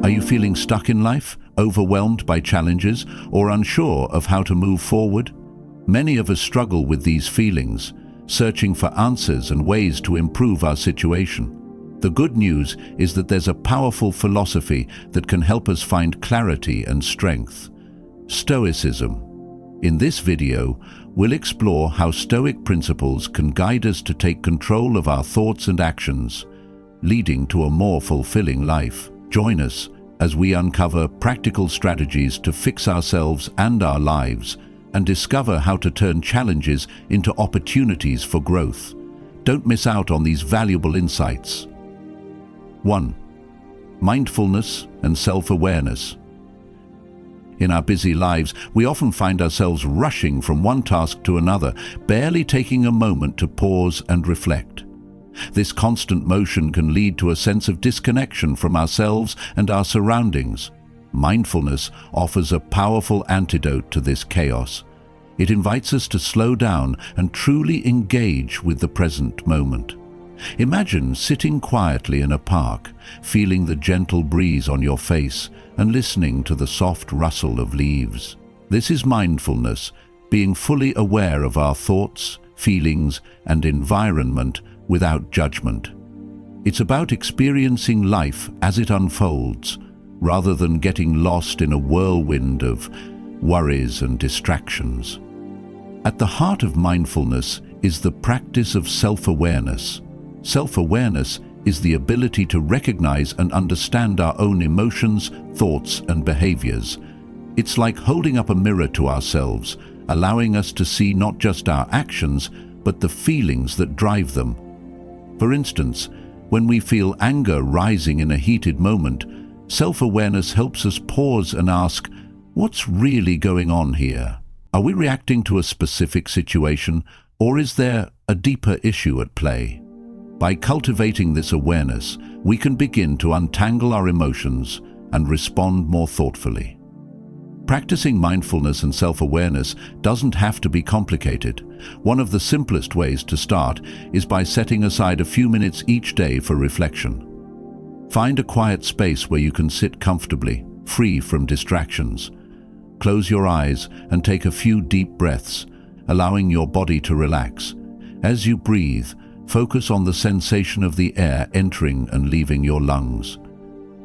Are you feeling stuck in life, overwhelmed by challenges, or unsure of how to move forward? Many of us struggle with these feelings, searching for answers and ways to improve our situation. The good news is that there's a powerful philosophy that can help us find clarity and strength: Stoicism. In this video, we'll explore how Stoic principles can guide us to take control of our thoughts and actions, leading to a more fulfilling life. Join us as we uncover practical strategies to fix ourselves and our lives and discover how to turn challenges into opportunities for growth. Don't miss out on these valuable insights. 1. Mindfulness and self-awareness. In our busy lives, we often find ourselves rushing from one task to another, barely taking a moment to pause and reflect. This constant motion can lead to a sense of disconnection from ourselves and our surroundings. Mindfulness offers a powerful antidote to this chaos. It invites us to slow down and truly engage with the present moment. Imagine sitting quietly in a park, feeling the gentle breeze on your face and listening to the soft rustle of leaves. This is mindfulness, being fully aware of our thoughts, feelings, and environment without judgment. It's about experiencing life as it unfolds, rather than getting lost in a whirlwind of worries and distractions. At the heart of mindfulness is the practice of self-awareness. Self-awareness is the ability to recognize and understand our own emotions, thoughts, and behaviors. It's like holding up a mirror to ourselves, allowing us to see not just our actions, but the feelings that drive them. For instance, when we feel anger rising in a heated moment, self-awareness helps us pause and ask, what's really going on here? Are we reacting to a specific situation, or is there a deeper issue at play? By cultivating this awareness, we can begin to untangle our emotions and respond more thoughtfully. Practicing mindfulness and self-awareness doesn't have to be complicated. One of the simplest ways to start is by setting aside a few minutes each day for reflection. Find a quiet space where you can sit comfortably, free from distractions. Close your eyes and take a few deep breaths, allowing your body to relax. As you breathe, focus on the sensation of the air entering and leaving your lungs.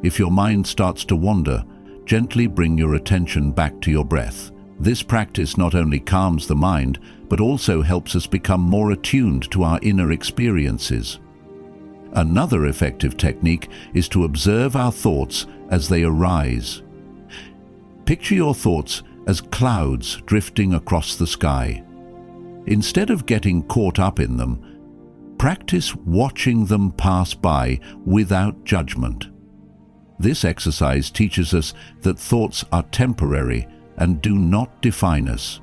If your mind starts to wander, gently bring your attention back to your breath. This practice not only calms the mind, but also helps us become more attuned to our inner experiences. Another effective technique is to observe our thoughts as they arise. Picture your thoughts as clouds drifting across the sky. Instead of getting caught up in them, practice watching them pass by without judgment. This exercise teaches us that thoughts are temporary and do not define us.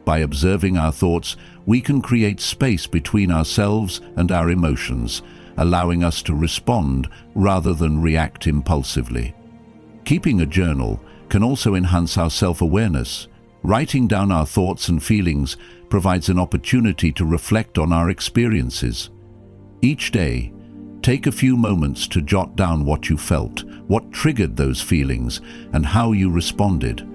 By observing our thoughts, we can create space between ourselves and our emotions, allowing us to respond rather than react impulsively. Keeping a journal can also enhance our self-awareness. Writing down our thoughts and feelings provides an opportunity to reflect on our experiences. Each day, take a few moments to jot down what you felt, what triggered those feelings, and how you responded.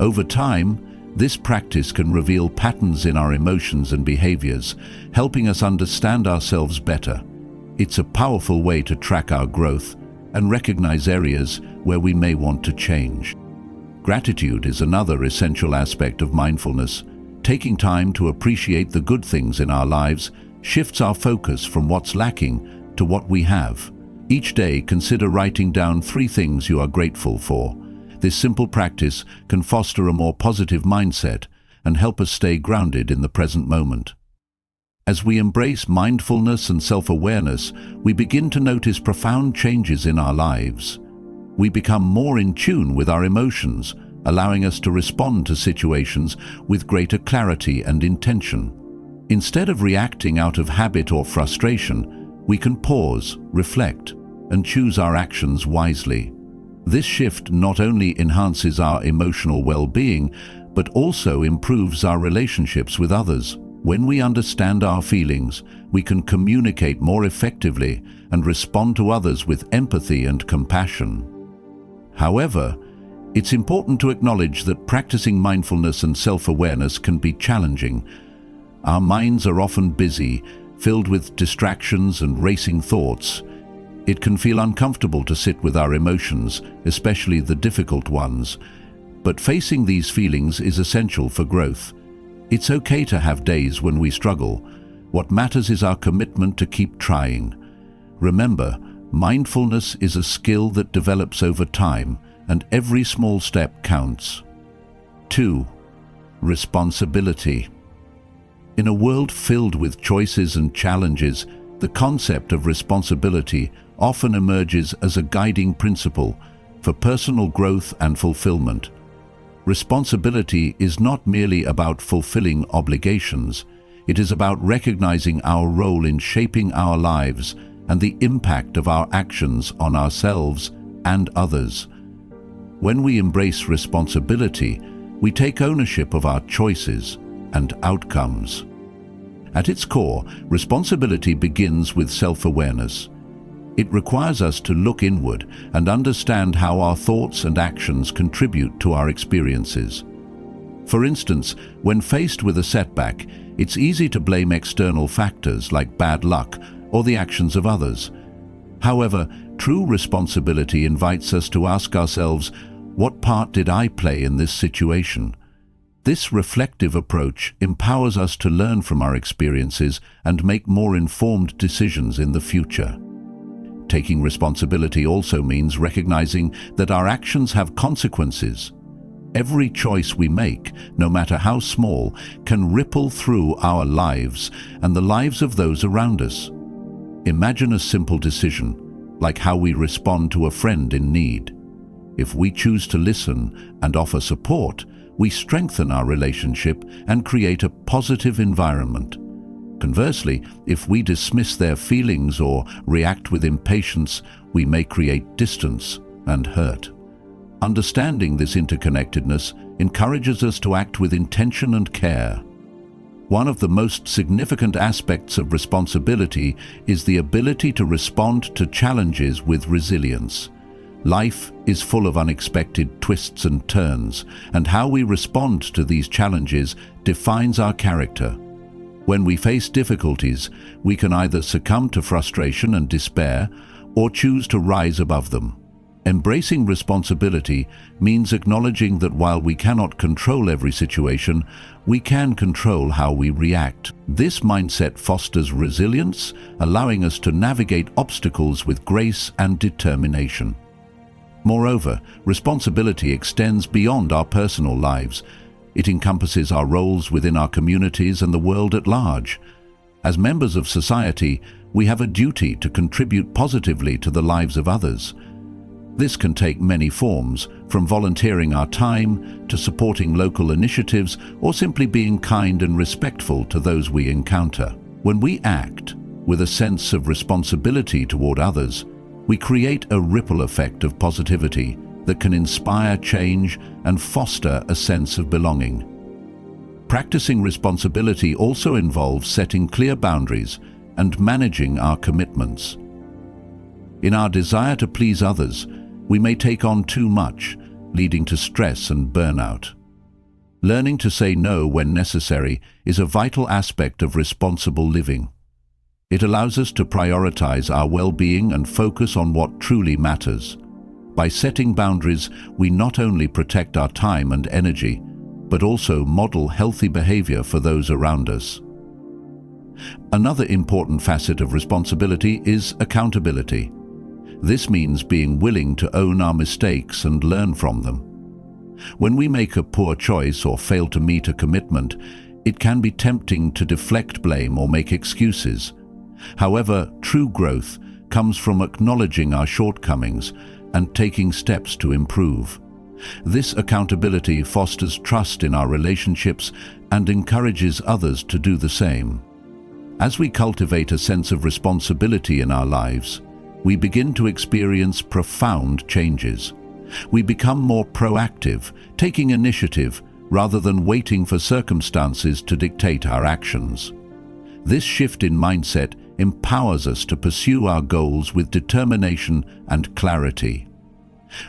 Over time, this practice can reveal patterns in our emotions and behaviors, helping us understand ourselves better. It's a powerful way to track our growth and recognize areas where we may want to change. Gratitude is another essential aspect of mindfulness. Taking time to appreciate the good things in our lives shifts our focus from what's lacking to what we have. Each day, consider writing down 3 things you are grateful for. This simple practice can foster a more positive mindset and help us stay grounded in the present moment. As we embrace mindfulness and self-awareness, we begin to notice profound changes in our lives. We become more in tune with our emotions, allowing us to respond to situations with greater clarity and intention. Instead of reacting out of habit or frustration, we can pause, reflect, and choose our actions wisely. This shift not only enhances our emotional well-being, but also improves our relationships with others. When we understand our feelings, we can communicate more effectively and respond to others with empathy and compassion. However, it's important to acknowledge that practicing mindfulness and self-awareness can be challenging. Our minds are often busy, filled with distractions and racing thoughts. It can feel uncomfortable to sit with our emotions, especially the difficult ones. But facing these feelings is essential for growth. It's okay to have days when we struggle. What matters is our commitment to keep trying. Remember, mindfulness is a skill that develops over time, and every small step counts. 2. Responsibility. In a world filled with choices and challenges, the concept of responsibility often emerges as a guiding principle for personal growth and fulfillment. Responsibility is not merely about fulfilling obligations. It is about recognizing our role in shaping our lives and the impact of our actions on ourselves and others. When we embrace responsibility, we take ownership of our choices and outcomes. At its core, responsibility begins with self-awareness. It requires us to look inward and understand how our thoughts and actions contribute to our experiences. For instance, when faced with a setback, it's easy to blame external factors like bad luck or the actions of others. However, true responsibility invites us to ask ourselves, what part did I play in this situation? This reflective approach empowers us to learn from our experiences and make more informed decisions in the future. Taking responsibility also means recognizing that our actions have consequences. Every choice we make, no matter how small, can ripple through our lives and the lives of those around us. Imagine a simple decision, like how we respond to a friend in need. If we choose to listen and offer support, we strengthen our relationship and create a positive environment. Conversely, if we dismiss their feelings or react with impatience, we may create distance and hurt. Understanding this interconnectedness encourages us to act with intention and care. One of the most significant aspects of responsibility is the ability to respond to challenges with resilience. Life is full of unexpected twists and turns, and how we respond to these challenges defines our character. When we face difficulties, we can either succumb to frustration and despair or choose to rise above them. Embracing responsibility means acknowledging that while we cannot control every situation, we can control how we react. This mindset fosters resilience, allowing us to navigate obstacles with grace and determination. Moreover, responsibility extends beyond our personal lives. It encompasses our roles within our communities and the world at large. As members of society, we have a duty to contribute positively to the lives of others. This can take many forms, from volunteering our time to supporting local initiatives or simply being kind and respectful to those we encounter. When we act with a sense of responsibility toward others, we create a ripple effect of positivity that can inspire change and foster a sense of belonging. Practicing responsibility also involves setting clear boundaries and managing our commitments. In our desire to please others, we may take on too much, leading to stress and burnout. Learning to say no when necessary is a vital aspect of responsible living. It allows us to prioritize our well-being and focus on what truly matters. By setting boundaries, we not only protect our time and energy, but also model healthy behavior for those around us. Another important facet of responsibility is accountability. This means being willing to own our mistakes and learn from them. When we make a poor choice or fail to meet a commitment, it can be tempting to deflect blame or make excuses. However, true growth comes from acknowledging our shortcomings and taking steps to improve. This accountability fosters trust in our relationships and encourages others to do the same. As we cultivate a sense of responsibility in our lives, we begin to experience profound changes. We become more proactive, taking initiative rather than waiting for circumstances to dictate our actions. This shift in mindset empowers us to pursue our goals with determination and clarity.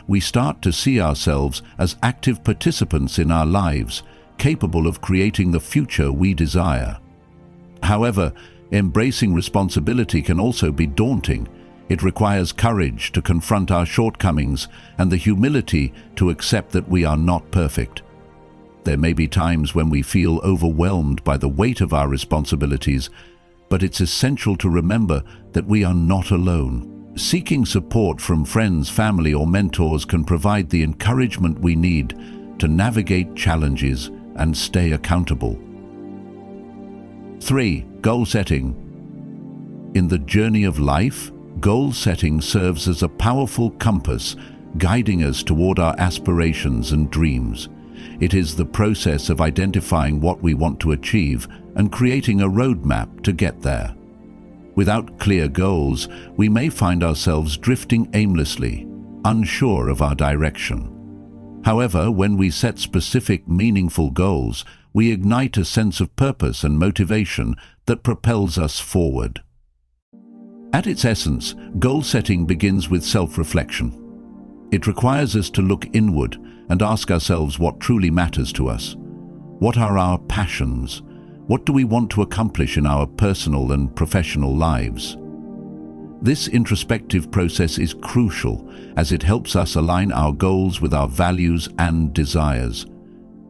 We start to see ourselves as active participants in our lives, capable of creating the future we desire. However, embracing responsibility can also be daunting. It requires courage to confront our shortcomings and the humility to accept that we are not perfect. There may be times when we feel overwhelmed by the weight of our responsibilities, but it's essential to remember that we are not alone. Seeking support from friends, family, or mentors can provide the encouragement we need to navigate challenges and stay accountable. 3. Goal setting. In the journey of life, goal setting serves as a powerful compass guiding us toward our aspirations and dreams. It is the process of identifying what we want to achieve and creating a roadmap to get there. Without clear goals, we may find ourselves drifting aimlessly, unsure of our direction. However, when we set specific, meaningful goals, we ignite a sense of purpose and motivation that propels us forward. At its essence, goal setting begins with self-reflection. It requires us to look inward and ask ourselves what truly matters to us. What are our passions? What do we want to accomplish in our personal and professional lives? This introspective process is crucial as it helps us align our goals with our values and desires.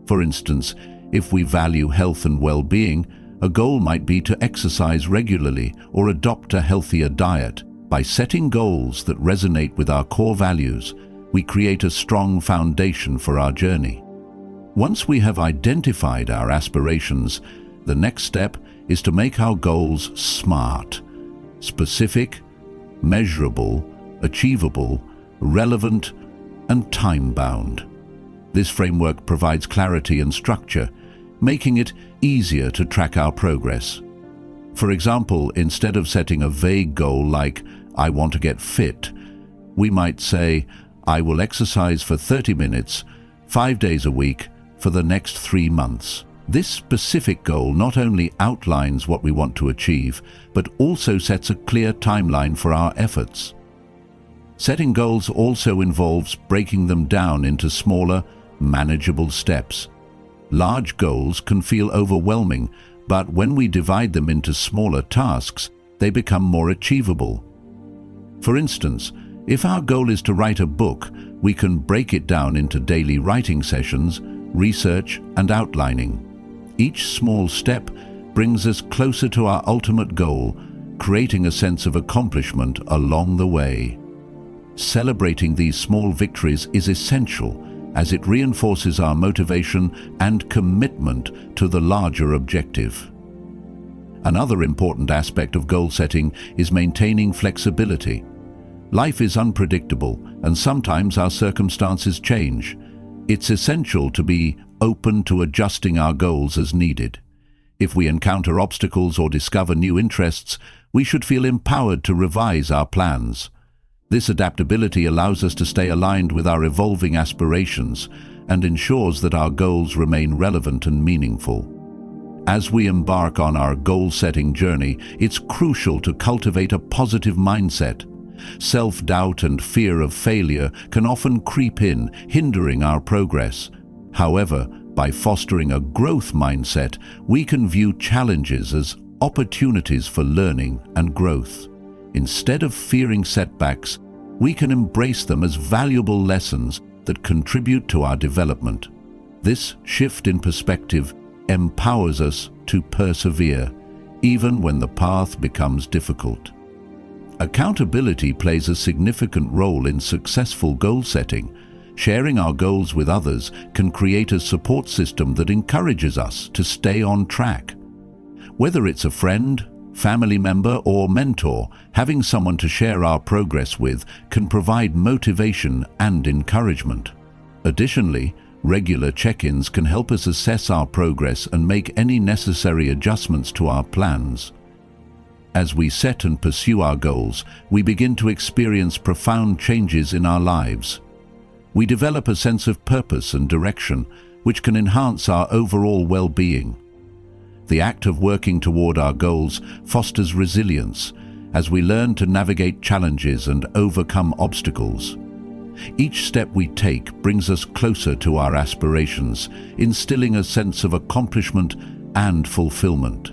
For instance, if we value health and well-being, a goal might be to exercise regularly or adopt a healthier diet. By setting goals that resonate with our core values, we create a strong foundation for our journey. Once we have identified our aspirations, the next step is to make our goals SMART: specific, measurable, achievable, relevant, and time-bound. This framework provides clarity and structure, making it easier to track our progress. For example, instead of setting a vague goal like, "I want to get fit," we might say, "I will exercise for 30 minutes, 5 days a week, for the next 3 months." This specific goal not only outlines what we want to achieve, but also sets a clear timeline for our efforts. Setting goals also involves breaking them down into smaller, manageable steps. Large goals can feel overwhelming, but when we divide them into smaller tasks, they become more achievable. For instance, if our goal is to write a book, we can break it down into daily writing sessions, research, and outlining. Each small step brings us closer to our ultimate goal, creating a sense of accomplishment along the way. Celebrating these small victories is essential as it reinforces our motivation and commitment to the larger objective. Another important aspect of goal setting is maintaining flexibility. Life is unpredictable, and sometimes our circumstances change. It's essential to be open to adjusting our goals as needed. If we encounter obstacles or discover new interests, we should feel empowered to revise our plans. This adaptability allows us to stay aligned with our evolving aspirations and ensures that our goals remain relevant and meaningful. As we embark on our goal-setting journey, it's crucial to cultivate a positive mindset. Self-doubt and fear of failure can often creep in, hindering our progress. However, by fostering a growth mindset, we can view challenges as opportunities for learning and growth. Instead of fearing setbacks, we can embrace them as valuable lessons that contribute to our development. This shift in perspective empowers us to persevere, even when the path becomes difficult. Accountability plays a significant role in successful goal setting. Sharing our goals with others can create a support system that encourages us to stay on track. Whether it's a friend, family member, or mentor, having someone to share our progress with can provide motivation and encouragement. Additionally, regular check-ins can help us assess our progress and make any necessary adjustments to our plans. As we set and pursue our goals, we begin to experience profound changes in our lives. We develop a sense of purpose and direction, which can enhance our overall well-being. The act of working toward our goals fosters resilience as we learn to navigate challenges and overcome obstacles. Each step we take brings us closer to our aspirations, instilling a sense of accomplishment and fulfillment.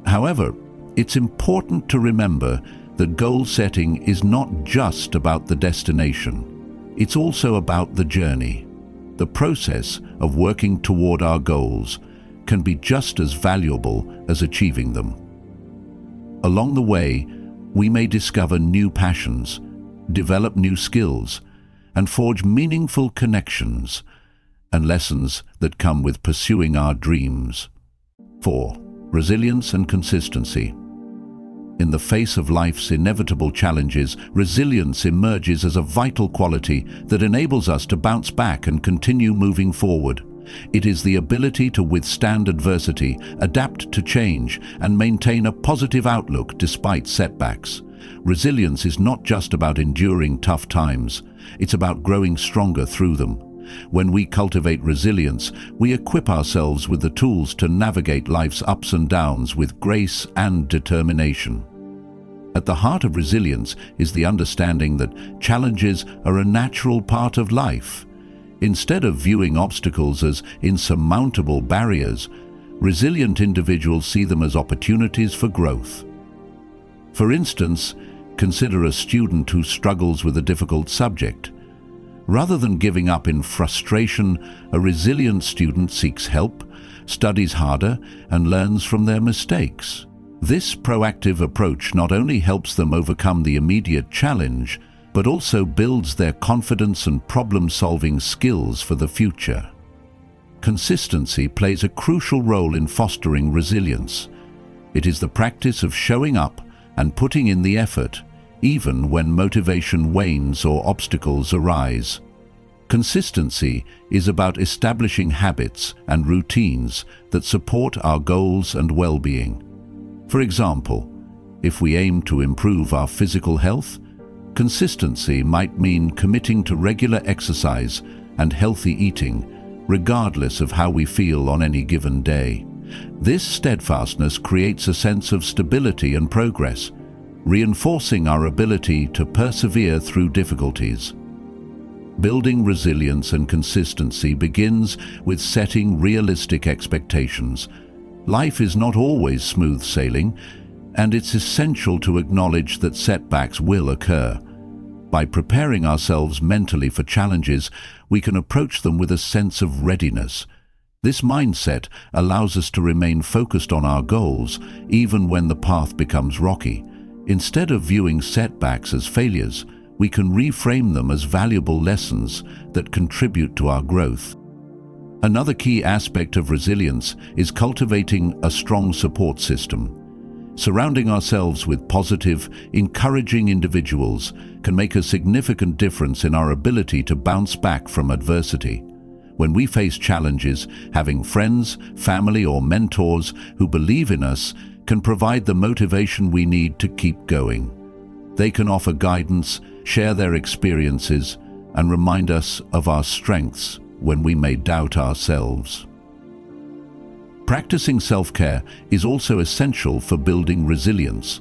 However, it's important to remember that goal setting is not just about the destination. It's also about the journey. The process of working toward our goals can be just as valuable as achieving them. Along the way, we may discover new passions, develop new skills, and forge meaningful connections and lessons that come with pursuing our dreams. 4. Resilience and consistency. In the face of life's inevitable challenges, resilience emerges as a vital quality that enables us to bounce back and continue moving forward. It is the ability to withstand adversity, adapt to change, and maintain a positive outlook despite setbacks. Resilience is not just about enduring tough times, it's about growing stronger through them. When we cultivate resilience, we equip ourselves with the tools to navigate life's ups and downs with grace and determination. At the heart of resilience is the understanding that challenges are a natural part of life. Instead of viewing obstacles as insurmountable barriers, resilient individuals see them as opportunities for growth. For instance, consider a student who struggles with a difficult subject. Rather than giving up in frustration, a resilient student seeks help, studies harder, and learns from their mistakes. This proactive approach not only helps them overcome the immediate challenge, but also builds their confidence and problem-solving skills for the future. Consistency plays a crucial role in fostering resilience. It is the practice of showing up and putting in the effort, even when motivation wanes or obstacles arise. Consistency is about establishing habits and routines that support our goals and well-being. For example, if we aim to improve our physical health, consistency might mean committing to regular exercise and healthy eating, regardless of how we feel on any given day. This steadfastness creates a sense of stability and progress, reinforcing our ability to persevere through difficulties. Building resilience and consistency begins with setting realistic expectations. Life is not always smooth sailing, and it's essential to acknowledge that setbacks will occur. By preparing ourselves mentally for challenges, we can approach them with a sense of readiness. This mindset allows us to remain focused on our goals, even when the path becomes rocky. Instead of viewing setbacks as failures, we can reframe them as valuable lessons that contribute to our growth. Another key aspect of resilience is cultivating a strong support system. Surrounding ourselves with positive, encouraging individuals can make a significant difference in our ability to bounce back from adversity. When we face challenges, having friends, family, or mentors who believe in us can provide the motivation we need to keep going. They can offer guidance, share their experiences, and remind us of our strengths when we may doubt ourselves. Practicing self-care is also essential for building resilience.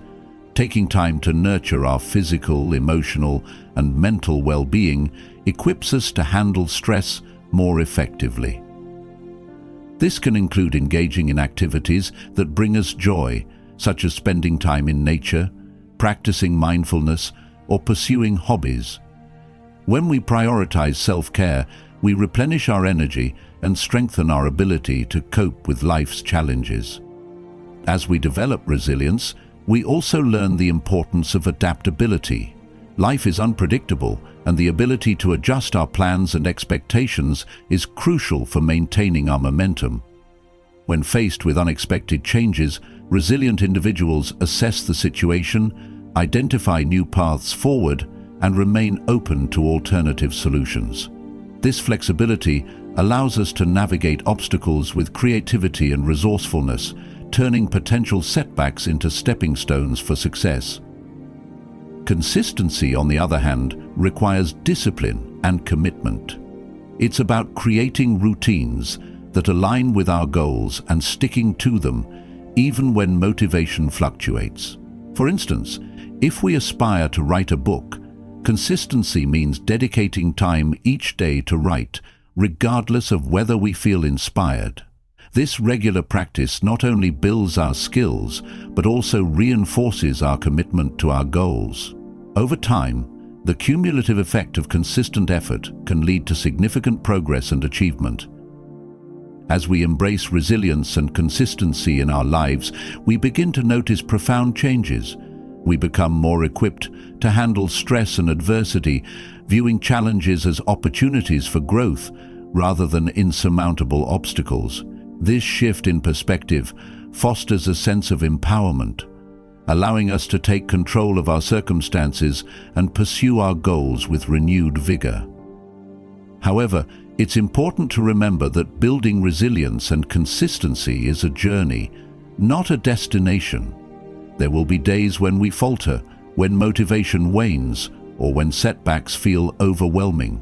Taking time to nurture our physical, emotional, and mental well-being equips us to handle stress more effectively. This can include engaging in activities that bring us joy, such as spending time in nature, practicing mindfulness, or pursuing hobbies. When we prioritize self-care, we replenish our energy and strengthen our ability to cope with life's challenges. As we develop resilience, we also learn the importance of adaptability. Life is unpredictable, and the ability to adjust our plans and expectations is crucial for maintaining our momentum. When faced with unexpected changes, resilient individuals assess the situation, identify new paths forward, and remain open to alternative solutions. This flexibility allows us to navigate obstacles with creativity and resourcefulness, turning potential setbacks into stepping stones for success. Consistency, on the other hand, requires discipline and commitment. It's about creating routines that align with our goals and sticking to them, even when motivation fluctuates. For instance, if we aspire to write a book, Consistency means dedicating time each day to write, regardless of whether we feel inspired. This regular practice not only builds our skills, but also reinforces our commitment to our goals. Over time, the cumulative effect of consistent effort can lead to significant progress and achievement. As we embrace resilience and consistency in our lives, we begin to notice profound changes. We become more equipped to handle stress and adversity, viewing challenges as opportunities for growth rather than insurmountable obstacles. This shift in perspective fosters a sense of empowerment, allowing us to take control of our circumstances and pursue our goals with renewed vigor. However, it's important to remember that building resilience and consistency is a journey, not a destination. There will be days when we falter, when motivation wanes, or when setbacks feel overwhelming.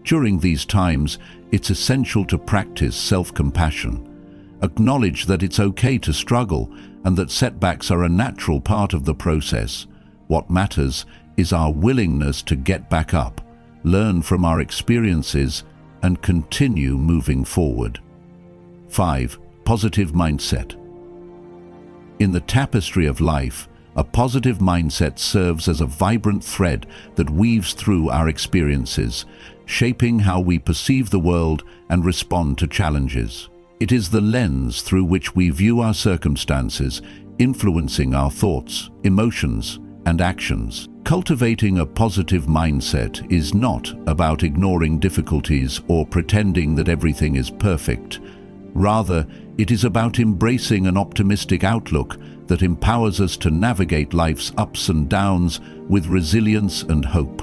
During these times, it's essential to practice self-compassion. Acknowledge that it's okay to struggle and that setbacks are a natural part of the process. What matters is our willingness to get back up, learn from our experiences, and continue moving forward. 5. Positive mindset. In the tapestry of life, a positive mindset serves as a vibrant thread that weaves through our experiences, shaping how we perceive the world and respond to challenges. It is the lens through which we view our circumstances, influencing our thoughts, emotions, and actions. Cultivating a positive mindset is not about ignoring difficulties or pretending that everything is perfect. Rather, it is about embracing an optimistic outlook that empowers us to navigate life's ups and downs with resilience and hope.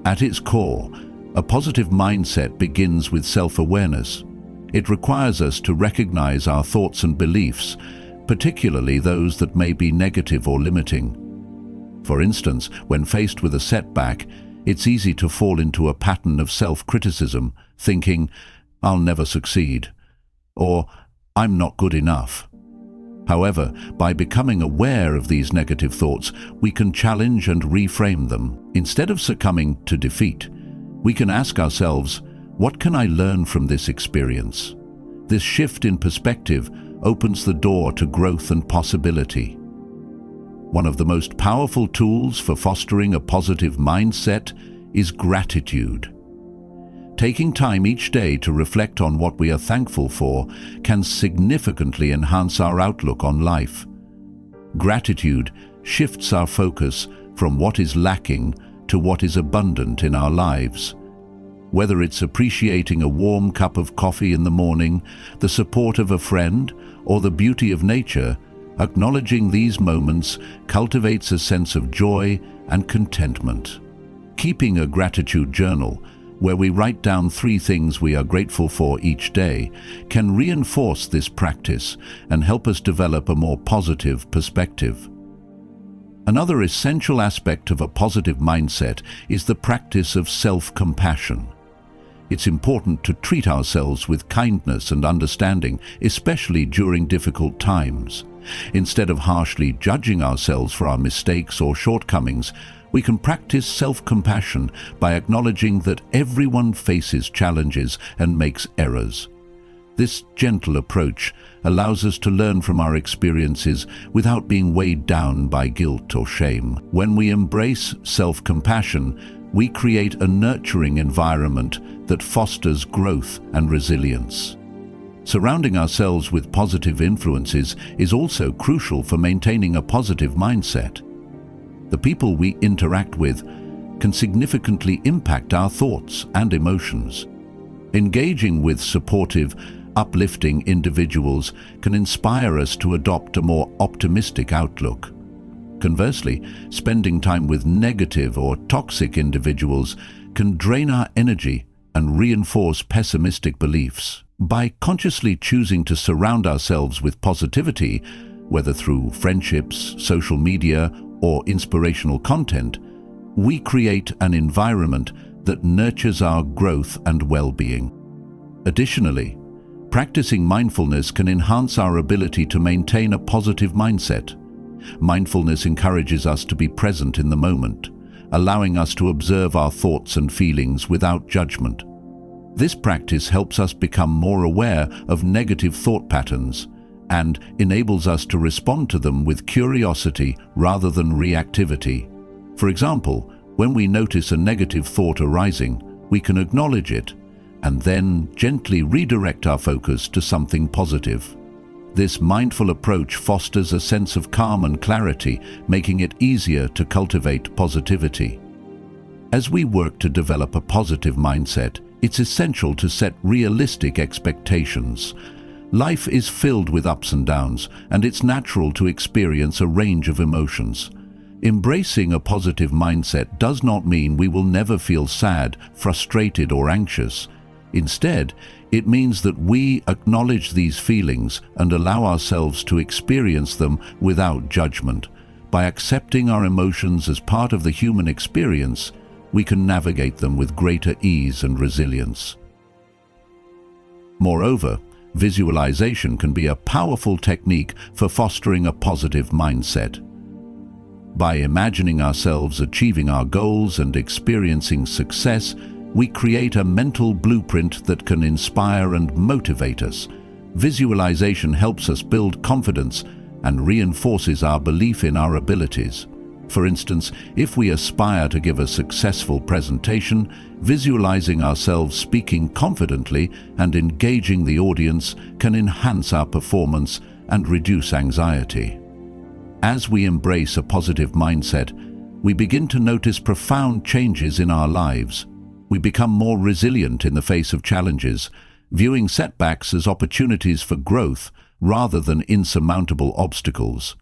At its core, a positive mindset begins with self-awareness. It requires us to recognize our thoughts and beliefs, particularly those that may be negative or limiting. For instance, when faced with a setback, it's easy to fall into a pattern of self-criticism, thinking, "I'll never succeed," or "I'm not good enough." However, by becoming aware of these negative thoughts, we can challenge and reframe them. Instead of succumbing to defeat, we can ask ourselves, what can I learn from this experience? This shift in perspective opens the door to growth and possibility. One of the most powerful tools for fostering a positive mindset is gratitude. Taking time each day to reflect on what we are thankful for can significantly enhance our outlook on life. Gratitude shifts our focus from what is lacking to what is abundant in our lives. Whether it's appreciating a warm cup of coffee in the morning, the support of a friend, or the beauty of nature, acknowledging these moments cultivates a sense of joy and contentment. Keeping a gratitude journal, where we write down 3 things we are grateful for each day, can reinforce this practice and help us develop a more positive perspective. Another essential aspect of a positive mindset is the practice of self-compassion. It's important to treat ourselves with kindness and understanding, especially during difficult times. Instead of harshly judging ourselves for our mistakes or shortcomings, we can practice self-compassion by acknowledging that everyone faces challenges and makes errors. This gentle approach allows us to learn from our experiences without being weighed down by guilt or shame. When we embrace self-compassion, we create a nurturing environment that fosters growth and resilience. Surrounding ourselves with positive influences is also crucial for maintaining a positive mindset. The people we interact with can significantly impact our thoughts and emotions. Engaging with supportive, uplifting individuals can inspire us to adopt a more optimistic outlook. Conversely, spending time with negative or toxic individuals can drain our energy and reinforce pessimistic beliefs. By consciously choosing to surround ourselves with positivity, whether through friendships, social media, or inspirational content, we create an environment that nurtures our growth and well-being. Additionally, practicing mindfulness can enhance our ability to maintain a positive mindset. Mindfulness encourages us to be present in the moment, allowing us to observe our thoughts and feelings without judgment. This practice helps us become more aware of negative thought patterns and enables us to respond to them with curiosity rather than reactivity. For example, when we notice a negative thought arising, we can acknowledge it and then gently redirect our focus to something positive. This mindful approach fosters a sense of calm and clarity, making it easier to cultivate positivity. As we work to develop a positive mindset, it's essential to set realistic expectations. Life is filled with ups and downs, and it's natural to experience a range of emotions. Embracing a positive mindset does not mean we will never feel sad, frustrated, or anxious. Instead, it means that we acknowledge these feelings and allow ourselves to experience them without judgment. By accepting our emotions as part of the human experience, we can navigate them with greater ease and resilience. Moreover, visualization can be a powerful technique for fostering a positive mindset. By imagining ourselves achieving our goals and experiencing success, we create a mental blueprint that can inspire and motivate us. Visualization helps us build confidence and reinforces our belief in our abilities. For instance, if we aspire to give a successful presentation, visualizing ourselves speaking confidently and engaging the audience can enhance our performance and reduce anxiety. As we embrace a positive mindset, we begin to notice profound changes in our lives. We become more resilient in the face of challenges, viewing setbacks as opportunities for growth rather than insurmountable obstacles.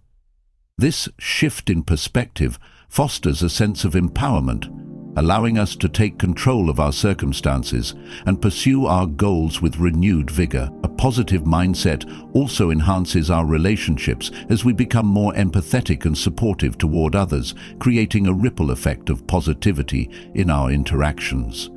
This shift in perspective fosters a sense of empowerment, allowing us to take control of our circumstances and pursue our goals with renewed vigor. A positive mindset also enhances our relationships as we become more empathetic and supportive toward others, creating a ripple effect of positivity in our interactions.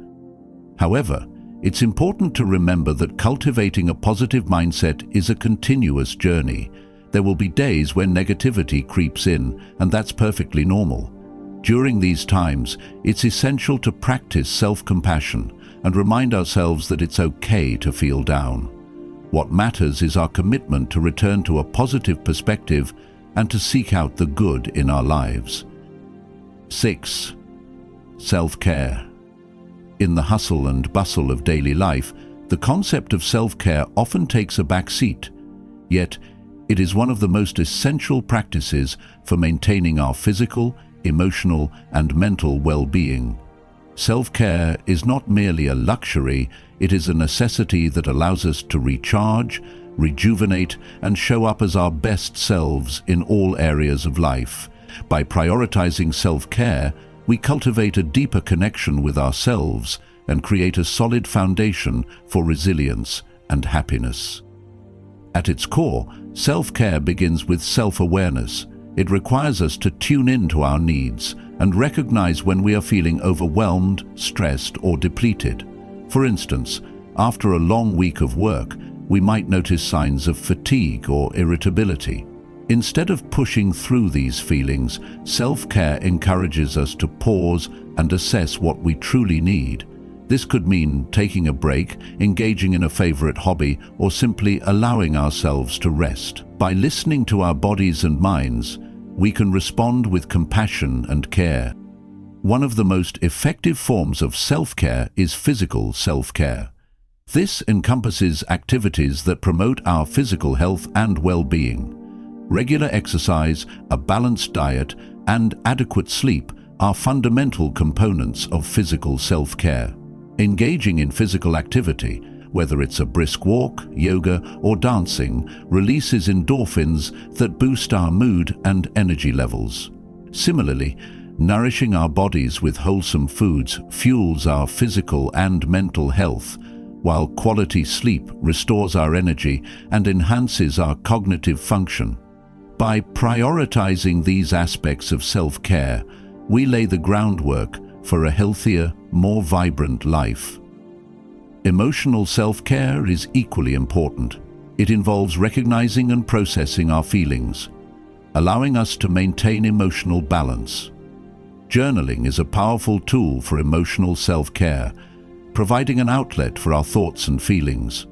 However, it's important to remember that cultivating a positive mindset is a continuous journey. There will be days when negativity creeps in, and that's perfectly normal. During these times, it's essential to practice self-compassion and remind ourselves that it's okay to feel down. What matters is our commitment to return to a positive perspective and to seek out the good in our lives. 6. Self-care. In the hustle and bustle of daily life, the concept of self-care often takes a back seat. Yet, it is one of the most essential practices for maintaining our physical, emotional, and mental well-being. Self-care is not merely a luxury, it is a necessity that allows us to recharge, rejuvenate, and show up as our best selves in all areas of life. By prioritizing self-care, we cultivate a deeper connection with ourselves and create a solid foundation for resilience and happiness. At its core, self-care begins with self-awareness. It requires us to tune in to our needs and recognize when we are feeling overwhelmed, stressed, or depleted. For instance, after a long week of work, we might notice signs of fatigue or irritability. Instead of pushing through these feelings, self-care encourages us to pause and assess what we truly need. This could mean taking a break, engaging in a favorite hobby, or simply allowing ourselves to rest. By listening to our bodies and minds, we can respond with compassion and care. One of the most effective forms of self-care is physical self-care. This encompasses activities that promote our physical health and well-being. Regular exercise, a balanced diet, and adequate sleep are fundamental components of physical self-care. Engaging in physical activity, whether it's a brisk walk, yoga, or dancing, releases endorphins that boost our mood and energy levels. Similarly, nourishing our bodies with wholesome foods fuels our physical and mental health, while quality sleep restores our energy and enhances our cognitive function. By prioritizing these aspects of self-care, we lay the groundwork for a healthier, more vibrant life. Emotional self-care is equally important. It involves recognizing and processing our feelings, allowing us to maintain emotional balance. Journaling is a powerful tool for emotional self-care, providing an outlet for our thoughts and feelings.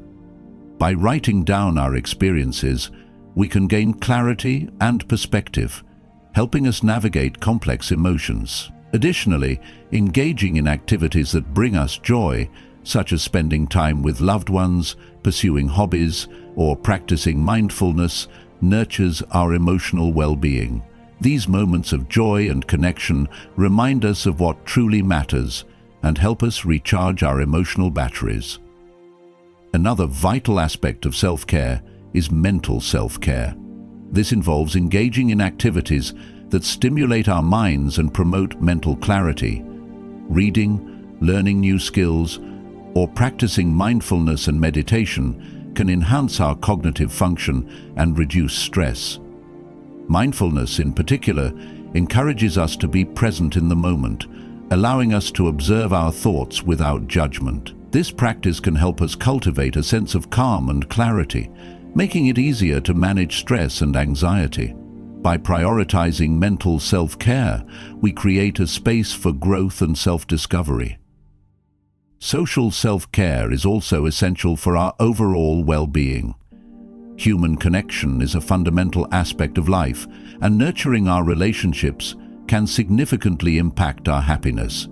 By writing down our experiences, we can gain clarity and perspective, helping us navigate complex emotions. Additionally, engaging in activities that bring us joy, such as spending time with loved ones, pursuing hobbies, or practicing mindfulness, nurtures our emotional well-being. These moments of joy and connection remind us of what truly matters and help us recharge our emotional batteries. Another vital aspect of self-care is mental self-care. This involves engaging in activities that stimulate our minds and promote mental clarity. Reading, learning new skills, or practicing mindfulness and meditation can enhance our cognitive function and reduce stress. Mindfulness, in particular, encourages us to be present in the moment, allowing us to observe our thoughts without judgment. This practice can help us cultivate a sense of calm and clarity, making it easier to manage stress and anxiety. By prioritizing mental self-care, we create a space for growth and self-discovery. Social self-care is also essential for our overall well-being. Human connection is a fundamental aspect of life, and nurturing our relationships can significantly impact our happiness.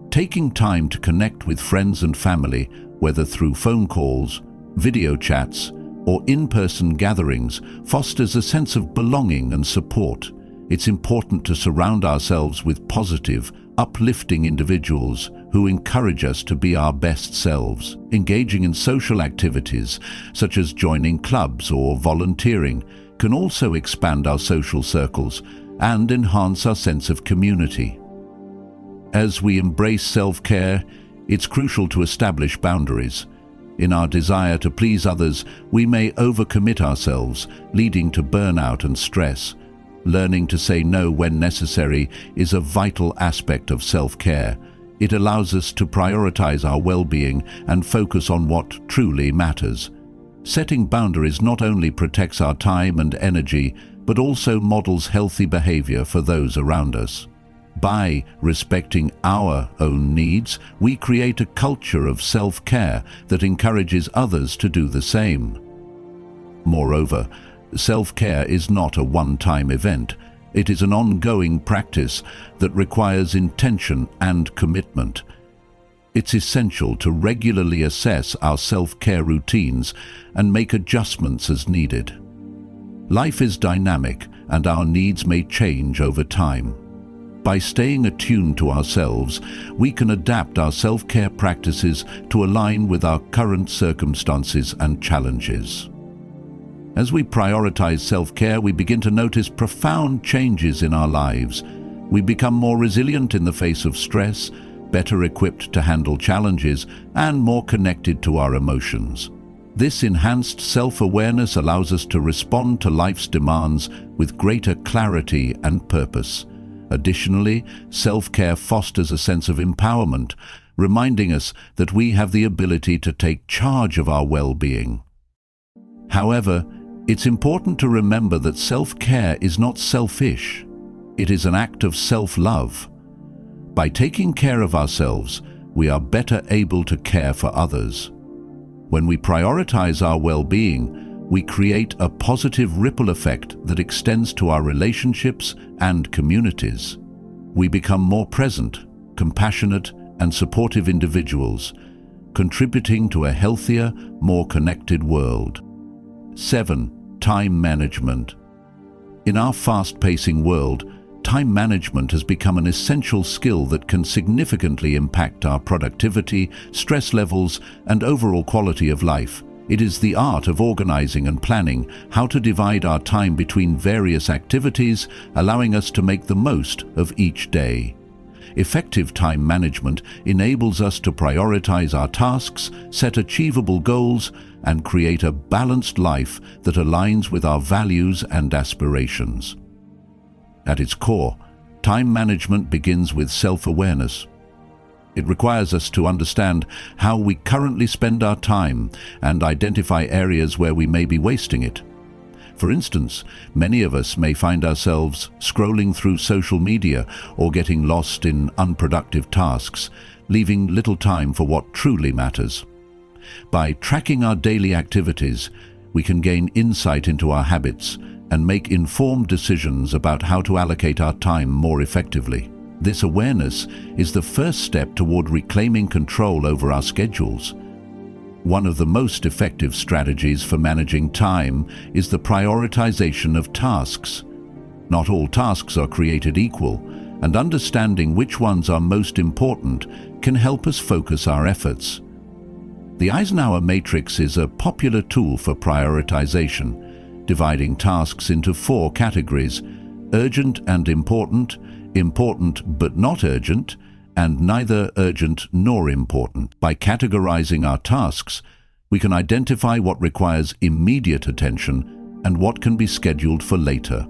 Taking time to connect with friends and family, whether through phone calls, video chats, or in-person gatherings, fosters a sense of belonging and support. It's important to surround ourselves with positive, uplifting individuals who encourage us to be our best selves. Engaging in social activities, such as joining clubs or volunteering, can also expand our social circles and enhance our sense of community. As we embrace self-care, it's crucial to establish boundaries. In our desire to please others, we may overcommit ourselves, leading to burnout and stress. Learning to say no when necessary is a vital aspect of self-care. It allows us to prioritize our well-being and focus on what truly matters. Setting boundaries not only protects our time and energy, but also models healthy behavior for those around us. By respecting our own needs, we create a culture of self-care that encourages others to do the same. Moreover, self-care is not a one-time event. It is an ongoing practice that requires intention and commitment. It's essential to regularly assess our self-care routines and make adjustments as needed. Life is dynamic, and our needs may change over time. By staying attuned to ourselves, we can adapt our self-care practices to align with our current circumstances and challenges. As we prioritize self-care, we begin to notice profound changes in our lives. We become more resilient in the face of stress, better equipped to handle challenges, and more connected to our emotions. This enhanced self-awareness allows us to respond to life's demands with greater clarity and purpose. Additionally, self-care fosters a sense of empowerment, reminding us that we have the ability to take charge of our well-being. However, it's important to remember that self-care is not selfish. It is an act of self-love. By taking care of ourselves, we are better able to care for others. When we prioritize our well-being, we create a positive ripple effect that extends to our relationships and communities. We become more present, compassionate, and supportive individuals, contributing to a healthier, more connected world. 7. Time management. In our fast-pacing world, time management has become an essential skill that can significantly impact our productivity, stress levels, and overall quality of life. It is the art of organizing and planning how to divide our time between various activities, allowing us to make the most of each day. Effective time management enables us to prioritize our tasks, set achievable goals, and create a balanced life that aligns with our values and aspirations. At its core, time management begins with self-awareness. It requires us to understand how we currently spend our time and identify areas where we may be wasting it. For instance, many of us may find ourselves scrolling through social media or getting lost in unproductive tasks, leaving little time for what truly matters. By tracking our daily activities, we can gain insight into our habits and make informed decisions about how to allocate our time more effectively. This awareness is the first step toward reclaiming control over our schedules. One of the most effective strategies for managing time is the prioritization of tasks. Not all tasks are created equal, and understanding which ones are most important can help us focus our efforts. The Eisenhower matrix is a popular tool for prioritization, dividing tasks into 4 categories: urgent and important, important but not urgent, and neither urgent nor important. By categorizing our tasks, we can identify what requires immediate attention and what can be scheduled for later.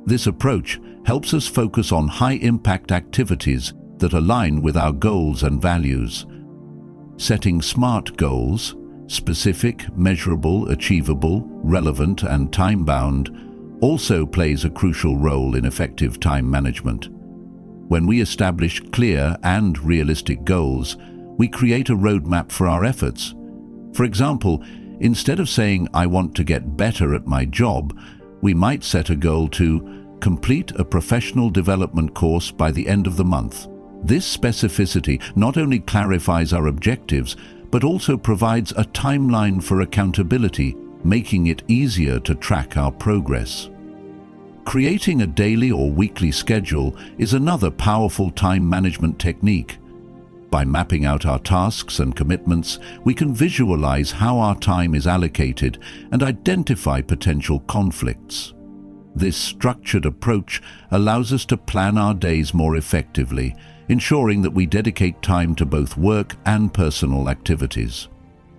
This approach helps us focus on high-impact activities that align with our goals and values. Setting SMART goals, specific, measurable, achievable, relevant, and time-bound, also plays a crucial role in effective time management. When we establish clear and realistic goals, we create a roadmap for our efforts. For example, instead of saying, "I want to get better at my job," we might set a goal to complete a professional development course by the end of the month. This specificity not only clarifies our objectives, but also provides a timeline for accountability, making it easier to track our progress. Creating a daily or weekly schedule is another powerful time management technique. By mapping out our tasks and commitments, we can visualize how our time is allocated and identify potential conflicts. This structured approach allows us to plan our days more effectively, ensuring that we dedicate time to both work and personal activities.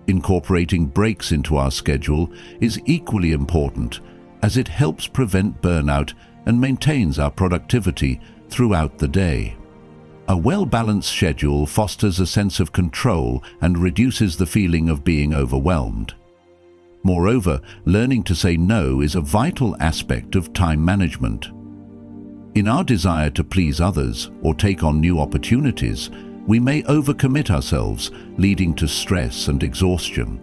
Incorporating breaks into our schedule is equally important, as it helps prevent burnout and maintains our productivity throughout the day. A well-balanced schedule fosters a sense of control and reduces the feeling of being overwhelmed. Moreover, learning to say no is a vital aspect of time management. In our desire to please others or take on new opportunities, we may overcommit ourselves, leading to stress and exhaustion.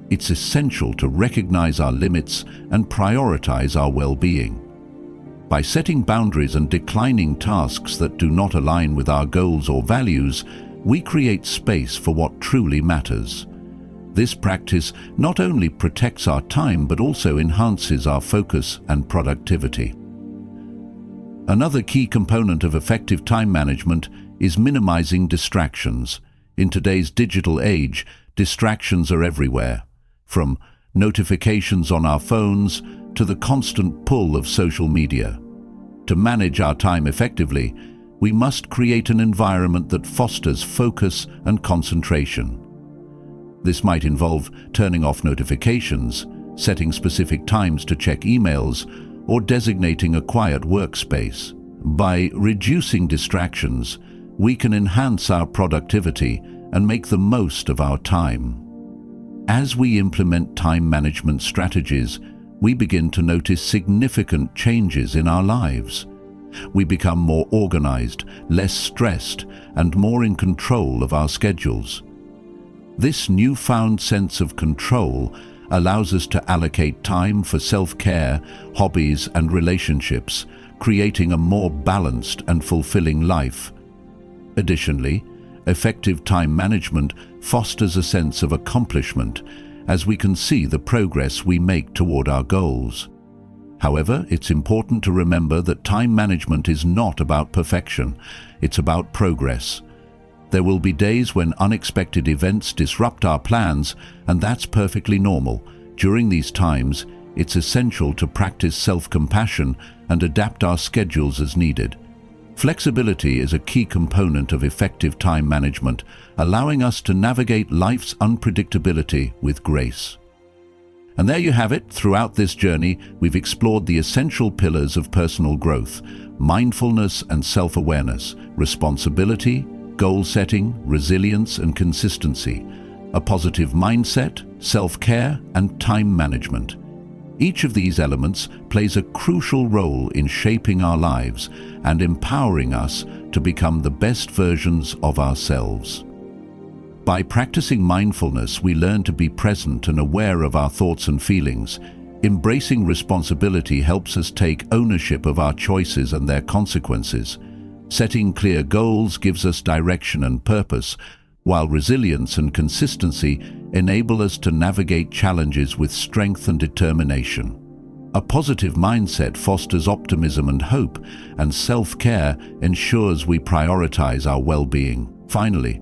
It's essential to recognize our limits and prioritize our well-being. By setting boundaries and declining tasks that do not align with our goals or values, we create space for what truly matters. This practice not only protects our time but also enhances our focus and productivity. Another key component of effective time management is minimizing distractions. In today's digital age, distractions are everywhere, from notifications on our phones to the constant pull of social media. To manage our time effectively, we must create an environment that fosters focus and concentration. This might involve turning off notifications, setting specific times to check emails, or designating a quiet workspace. By reducing distractions, we can enhance our productivity and make the most of our time. As we implement time management strategies, we begin to notice significant changes in our lives. We become more organized, less stressed, and more in control of our schedules. This newfound sense of control allows us to allocate time for self-care, hobbies, and relationships, creating a more balanced and fulfilling life. Additionally, effective time management fosters a sense of accomplishment, as we can see the progress we make toward our goals. However, it's important to remember that time management is not about perfection, it's about progress. There will be days when unexpected events disrupt our plans, and that's perfectly normal. During these times, it's essential to practice self-compassion and adapt our schedules as needed. Flexibility is a key component of effective time management, allowing us to navigate life's unpredictability with grace. And there you have it. Throughout this journey, we've explored the essential pillars of personal growth: mindfulness and self-awareness, responsibility, goal setting, resilience and consistency, a positive mindset, self-care and time management. Each of these elements plays a crucial role in shaping our lives and empowering us to become the best versions of ourselves. By practicing mindfulness, we learn to be present and aware of our thoughts and feelings. Embracing responsibility helps us take ownership of our choices and their consequences. Setting clear goals gives us direction and purpose, while resilience and consistency enable us to navigate challenges with strength and determination. A positive mindset fosters optimism and hope, and self-care ensures we prioritize our well-being. Finally,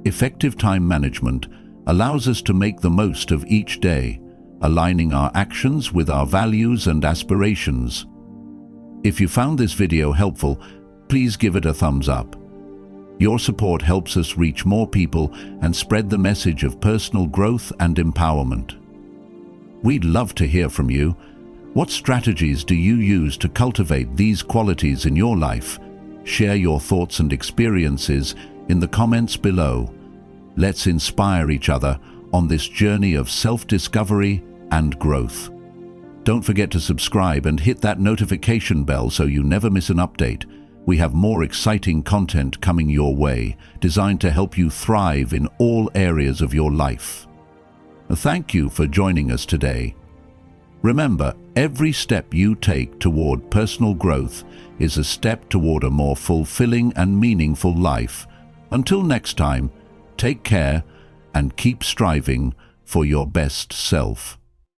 effective time management allows us to make the most of each day, aligning our actions with our values and aspirations. If you found this video helpful, please give it a thumbs up. Your support helps us reach more people and spread the message of personal growth and empowerment. We'd love to hear from you. What strategies do you use to cultivate these qualities in your life? Share your thoughts and experiences in the comments below. Let's inspire each other on this journey of self-discovery and growth. Don't forget to subscribe and hit that notification bell so you never miss an update. We have more exciting content coming your way, designed to help you thrive in all areas of your life. Thank you for joining us today. Remember, every step you take toward personal growth is a step toward a more fulfilling and meaningful life. Until next time, take care and keep striving for your best self.